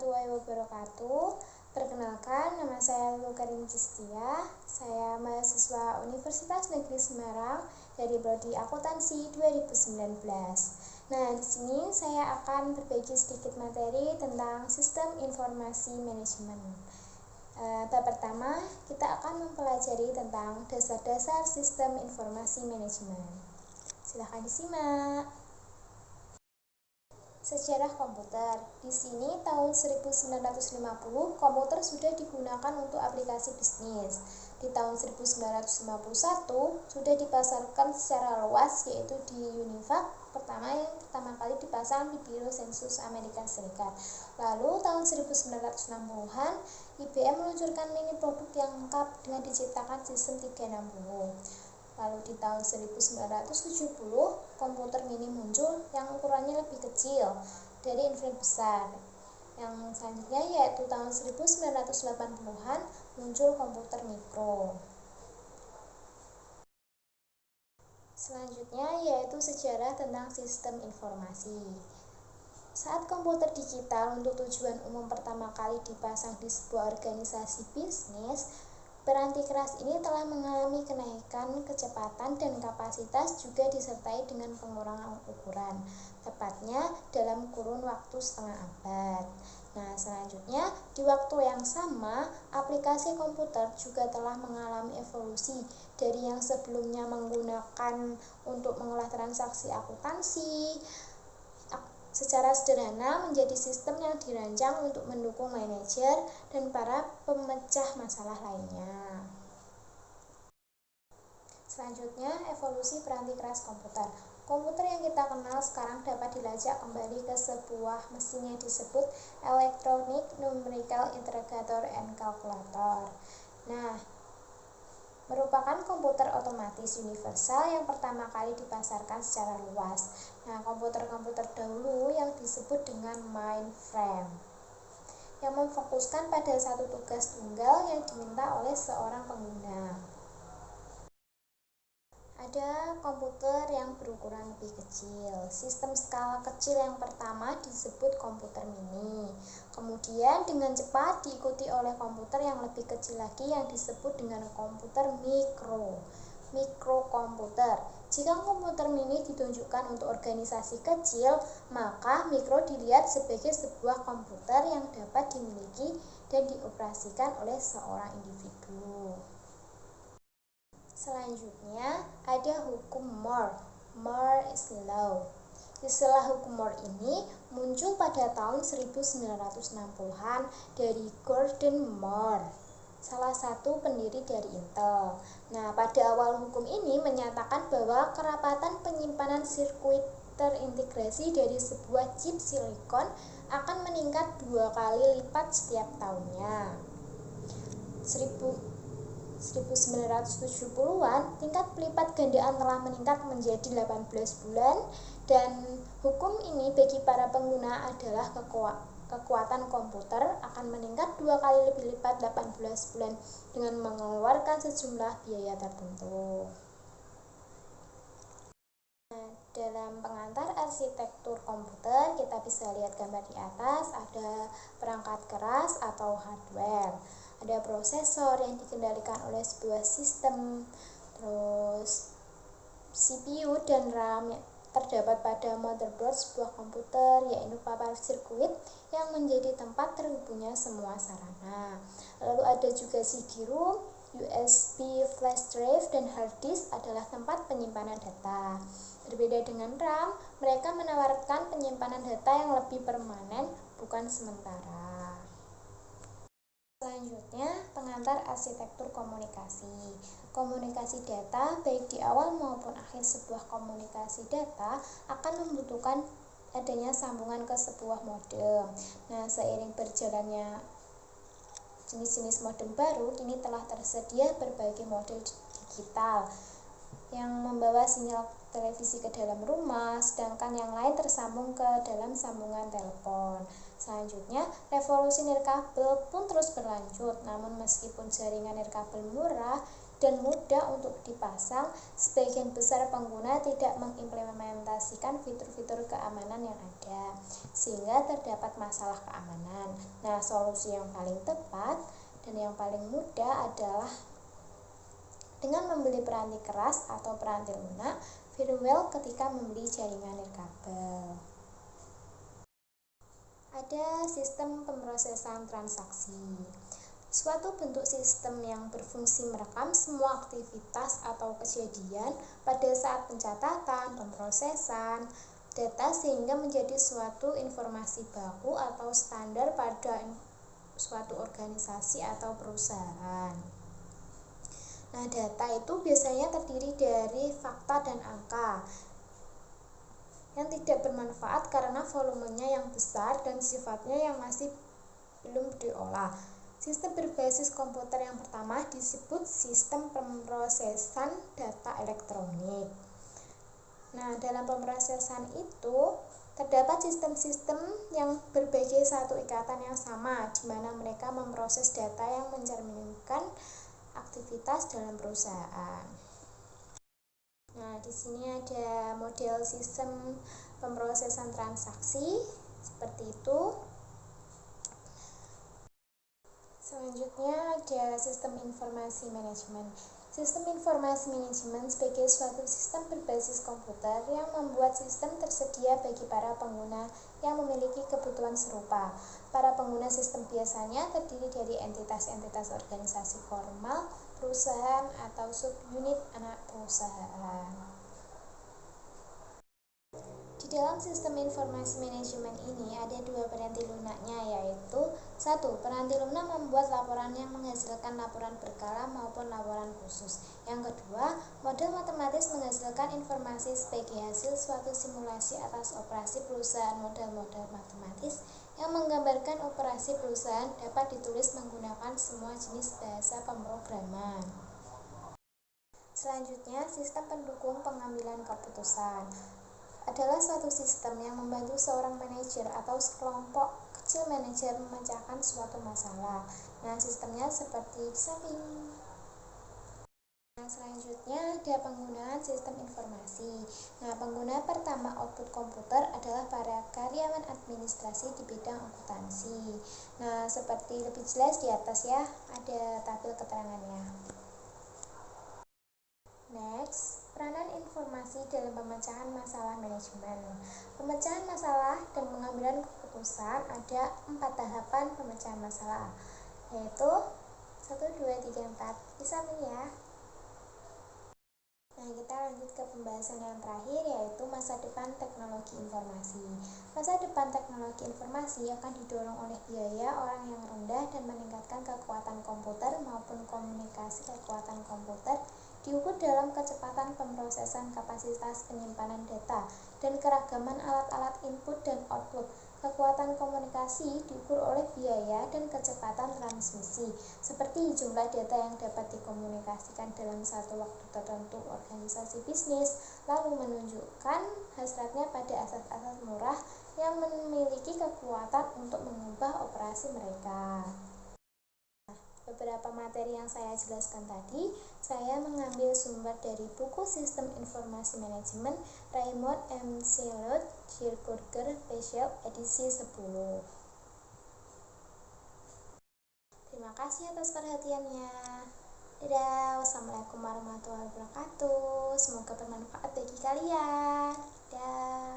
warahmatullahi wabarakatuh. Perkenalkan, nama saya Lukarin Cistia. Saya mahasiswa Universitas Negeri Semarang dari Prodi Akuntansi 2019. Nah, di sini saya akan berbagi sedikit materi tentang sistem informasi manajemen. Bab pertama, kita akan mempelajari tentang dasar-dasar sistem informasi manajemen. Silahkan disimak. Sejarah komputer. Di sini tahun 1950 komputer sudah digunakan untuk aplikasi bisnis. Di tahun 1951 sudah dipasarkan secara luas, yaitu di UNIVAC pertama kali dipasang di Biro Sensus Amerika Serikat. Lalu tahun 1960-an IBM meluncurkan mini produk yang lengkap dengan diciptakan sistem 360. Lalu di tahun 1970, komputer mini muncul yang ukurannya lebih kecil dari infinite besar. Yang selanjutnya yaitu tahun 1980-an muncul komputer mikro. Selanjutnya yaitu sejarah tentang sistem informasi. Saat komputer digital untuk tujuan umum pertama kali dipasang di sebuah organisasi bisnis, piranti keras ini telah mengalami kenaikan kecepatan dan kapasitas, juga disertai dengan pengurangan ukuran, tepatnya dalam kurun waktu setengah abad. Nah, selanjutnya di waktu yang sama, aplikasi komputer juga telah mengalami evolusi dari yang sebelumnya menggunakan untuk mengolah transaksi akuntansi secara sederhana menjadi sistem yang dirancang untuk mendukung manajer dan para pemecah masalah lainnya. Selanjutnya, evolusi piranti keras komputer. Komputer yang kita kenal sekarang dapat dilacak kembali ke sebuah mesin yang disebut Electronic Numerical Interrogator and Calculator. Nah, merupakan komputer otomatis universal yang pertama kali dipasarkan secara luas. Nah, komputer-komputer dahulu yang disebut dengan mainframe, yang memfokuskan pada satu tugas tunggal yang diminta oleh seorang pengguna. Ada komputer yang berukuran lebih kecil. Sistem skala kecil yang pertama disebut komputer mini. Kemudian dengan cepat diikuti oleh komputer yang lebih kecil lagi yang disebut dengan komputer mikrokomputer. Jika komputer mini ditunjukkan untuk organisasi kecil, maka mikro dilihat sebagai sebuah komputer yang dapat dimiliki dan dioperasikan oleh seorang individu. Selanjutnya ada hukum Moore. Moore is law. Istilah hukum Moore ini muncul pada tahun 1960-an dari Gordon Moore, salah satu pendiri dari Intel. Nah, pada awal hukum ini menyatakan bahwa kerapatan penyimpanan sirkuit terintegrasi dari sebuah chip silikon akan meningkat 2 kali lipat setiap tahunnya. 1970-an, tingkat pelipat gandaan telah meningkat menjadi 18 bulan, dan hukum ini bagi para pengguna adalah kekuatan komputer akan meningkat 2 kali lebih lipat 18 bulan dengan mengeluarkan sejumlah biaya tertentu. Nah, dalam pengantar arsitektur komputer, kita bisa lihat gambar di atas, ada perangkat keras atau hardware. Ada prosesor yang dikendalikan oleh sebuah sistem, terus CPU dan RAM terdapat pada motherboard sebuah komputer, yaitu papan sirkuit yang menjadi tempat terhubungnya semua sarana. Lalu ada juga CD-ROM, USB flash drive, dan hard disk adalah tempat penyimpanan data. Berbeda dengan RAM, mereka menawarkan penyimpanan data yang lebih permanen, bukan sementara. Selanjutnya, pengantar arsitektur komunikasi. Komunikasi data, baik di awal maupun akhir sebuah komunikasi data, akan membutuhkan adanya sambungan ke sebuah modem. Nah, seiring berjalannya jenis-jenis modem baru, kini telah tersedia berbagai model digital yang membawa sinyal televisi ke dalam rumah, sedangkan yang lain tersambung ke dalam sambungan telepon. Selanjutnya, revolusi nirkabel pun terus berlanjut, namun meskipun jaringan nirkabel murah, dan mudah untuk dipasang, sebagian besar pengguna tidak mengimplementasikan fitur-fitur keamanan yang ada, sehingga terdapat masalah keamanan. Nah, solusi yang paling tepat dan yang paling mudah adalah dengan membeli peranti keras atau peranti lunak firmware ketika membeli jaringan nirkabel. Ada sistem pemrosesan transaksi. Suatu bentuk sistem yang berfungsi merekam semua aktivitas atau kejadian pada saat pencatatan, pemrosesan data sehingga menjadi suatu informasi baku atau standar pada suatu organisasi atau perusahaan. Nah, data itu biasanya terdiri dari fakta dan angka yang tidak bermanfaat karena volumenya yang besar dan sifatnya yang masih belum diolah. Sistem berbasis komputer yang pertama disebut sistem pemrosesan data elektronik. Nah, dalam pemrosesan itu terdapat sistem-sistem yang berbagai satu ikatan yang sama, di mana mereka memproses data yang mencerminkan aktivitas dalam perusahaan. Nah, di sini ada model sistem pemrosesan transaksi seperti itu. Selanjutnya ada sistem informasi manajemen. Sistem informasi manajemen sebagai suatu sistem berbasis komputer yang membuat sistem tersedia bagi para pengguna yang memiliki kebutuhan serupa. Para pengguna sistem biasanya terdiri dari entitas-entitas organisasi formal, perusahaan, atau subunit anak perusahaan. Di dalam sistem informasi manajemen ini ada dua peranti lunaknya, yaitu satu, peranti lunak membuat laporan yang menghasilkan laporan berkala maupun laporan khusus. Yang kedua, model matematis menghasilkan informasi sebagai hasil suatu simulasi atas operasi perusahaan. Model-model matematis yang menggambarkan operasi perusahaan dapat ditulis menggunakan semua jenis bahasa pemrograman. Selanjutnya, sistem pendukung pengambilan keputusan adalah suatu sistem yang membantu seorang manajer atau sekelompok kecil manajer memecahkan suatu masalah. Nah, sistemnya seperti di samping. Nah, selanjutnya ada penggunaan sistem informasi. Nah, pengguna pertama output komputer adalah para karyawan administrasi di bidang akuntansi. Nah, seperti lebih jelas di atas ya, ada tabel keterangannya. Next, peranan informasi dalam pemecahan masalah manajemen. Pemecahan masalah dan pengambilan keputusan ada 4 tahapan pemecahan masalah, yaitu 1, 2, 3, 4. Di samping ya. Nah, kita lanjut ke pembahasan yang terakhir, yaitu masa depan teknologi informasi. Masa depan teknologi informasi akan didorong oleh biaya orang yang rendah dan meningkatkan kekuatan komputer maupun komunikasi. Kekuatan komputer diukur dalam kecepatan pemrosesan, kapasitas penyimpanan data, dan keragaman alat-alat input dan output. Kekuatan komunikasi diukur oleh biaya dan kecepatan transmisi, seperti jumlah data yang dapat dikomunikasikan dalam satu waktu tertentu. Organisasi bisnis lalu menunjukkan hasratnya pada aset-aset murah yang memiliki kekuatan untuk mengubah operasi mereka. Beberapa materi yang saya jelaskan tadi, saya mengambil sumber dari buku Sistem Informasi Manajemen Raymond M. Charlotte Schierberger Special edisi 10. Terima kasih atas perhatiannya. Dadah, wassalamualaikum warahmatullahi wabarakatuh. Semoga bermanfaat bagi kalian. Dadah.